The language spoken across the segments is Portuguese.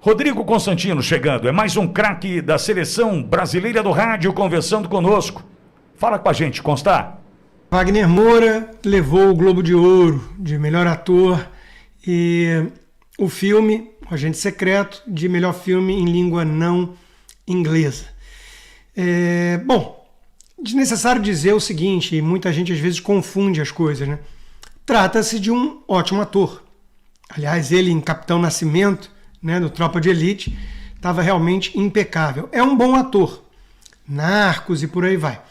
Rodrigo Constantino chegando, é mais um craque da seleção brasileira do rádio conversando conosco. Fala com a gente, Constar. Wagner Moura levou o Globo de Ouro de melhor ator e o filme, O Agente Secreto, de melhor filme em língua não inglesa. Bom, desnecessário dizer o seguinte, e muita gente às vezes confunde as coisas, né? Trata-se de um ótimo ator. Aliás, ele em Capitão Nascimento, né, do Tropa de Elite, estava realmente impecável. É um bom ator. Narcos e por aí vai.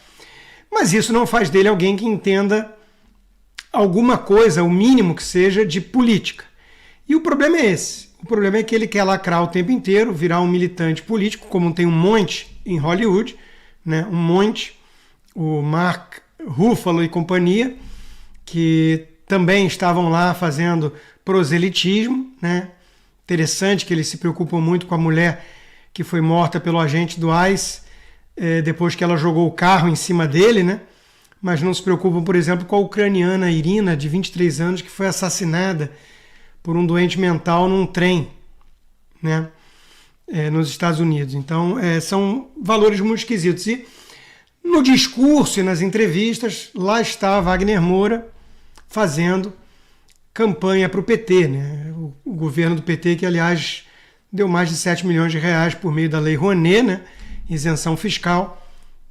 Mas isso não faz dele alguém que entenda alguma coisa, o mínimo que seja, de política. E o problema é esse. O problema é que ele quer lacrar o tempo inteiro, virar um militante político, como tem um monte em Hollywood, né? Um monte, o Mark Ruffalo e companhia, que também estavam lá fazendo proselitismo, né? Interessante que eles se preocupam muito com a mulher que foi morta pelo agente do ICE, depois que ela jogou o carro em cima dele, né? Mas não se preocupam, por exemplo, com a ucraniana Irina, de 23 anos, que foi assassinada por um doente mental num trem, né? Nos Estados Unidos. Então, são valores muito esquisitos. E no discurso e nas entrevistas, lá está Wagner Moura fazendo campanha para o PT, né? O governo do PT, que aliás deu mais de 7 milhões de reais por meio da Lei Rouanet, né? Isenção fiscal,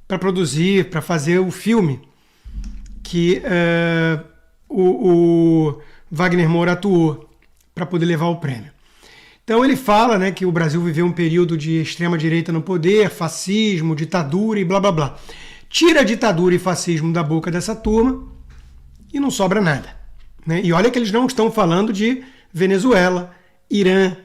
para produzir, para fazer o filme que o Wagner Moura atuou para poder levar o prêmio. Então ele fala, né, que o Brasil viveu um período de extrema-direita no poder, fascismo, ditadura e blá blá blá. Tira a ditadura e fascismo da boca dessa turma e não sobra nada, né? E olha que eles não estão falando de Venezuela, Irã,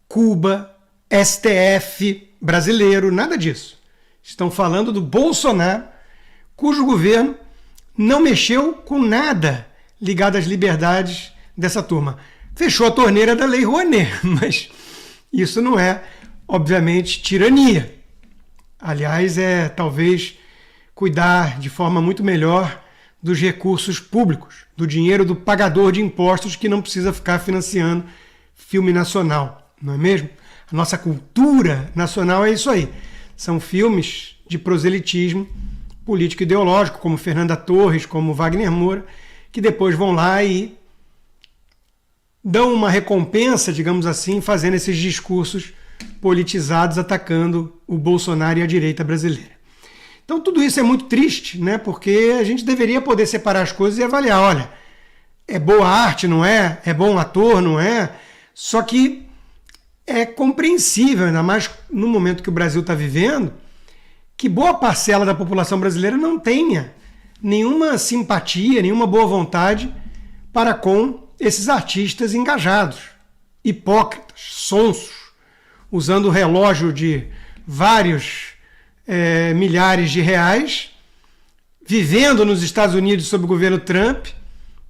Cuba, STF brasileiro, nada disso. Estão falando do Bolsonaro, cujo governo não mexeu com nada ligado às liberdades dessa turma. Fechou a torneira da Lei Rouanet, mas isso não é, obviamente, tirania. Aliás, é talvez cuidar de forma muito melhor dos recursos públicos, do dinheiro do pagador de impostos que não precisa ficar financiando filme nacional, não é mesmo? A nossa cultura nacional é isso aí. São filmes de proselitismo político ideológico, como Fernanda Torres, como Wagner Moura, que depois vão lá e dão uma recompensa, digamos assim, fazendo esses discursos politizados, atacando o Bolsonaro e a direita brasileira. Então tudo isso é muito triste, né? Porque a gente deveria poder separar as coisas e avaliar, olha, é boa arte, não é? É bom ator, não é? Só que é compreensível, ainda mais no momento que o Brasil está vivendo, que boa parcela da população brasileira não tenha nenhuma simpatia, nenhuma boa vontade para com esses artistas engajados, hipócritas, sonsos, usando o relógio de vários milhares de reais, vivendo nos Estados Unidos sob o governo Trump,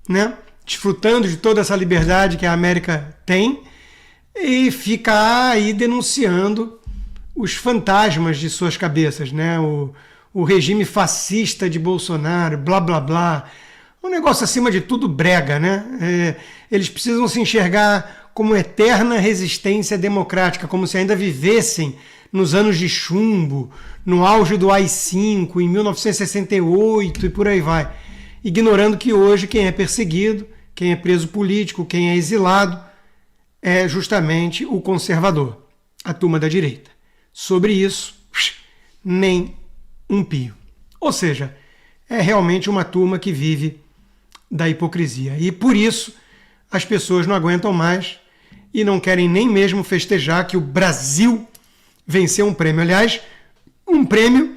né? Desfrutando de toda essa liberdade que a América tem, e ficar aí denunciando os fantasmas de suas cabeças, né? O regime fascista de Bolsonaro, blá blá blá. Um negócio acima de tudo brega, né? Eles precisam se enxergar como eterna resistência democrática, como se ainda vivessem nos anos de chumbo, no auge do AI-5, em 1968 e por aí vai. Ignorando que hoje quem é perseguido, quem é preso político, quem é exilado, é justamente o conservador, a turma da direita. Sobre isso, nem um pio. Ou seja, é realmente uma turma que vive da hipocrisia. E por isso as pessoas não aguentam mais e não querem nem mesmo festejar que o Brasil venceu um prêmio. Aliás, um prêmio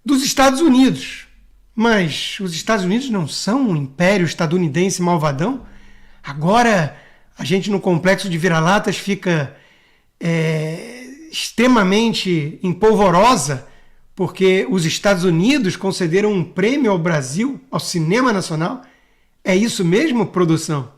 dos Estados Unidos. Mas os Estados Unidos não são um império estadunidense malvadão? Agora a gente no complexo de vira-latas fica extremamente empolvorosa porque os Estados Unidos concederam um prêmio ao Brasil, ao cinema nacional? É isso mesmo, produção?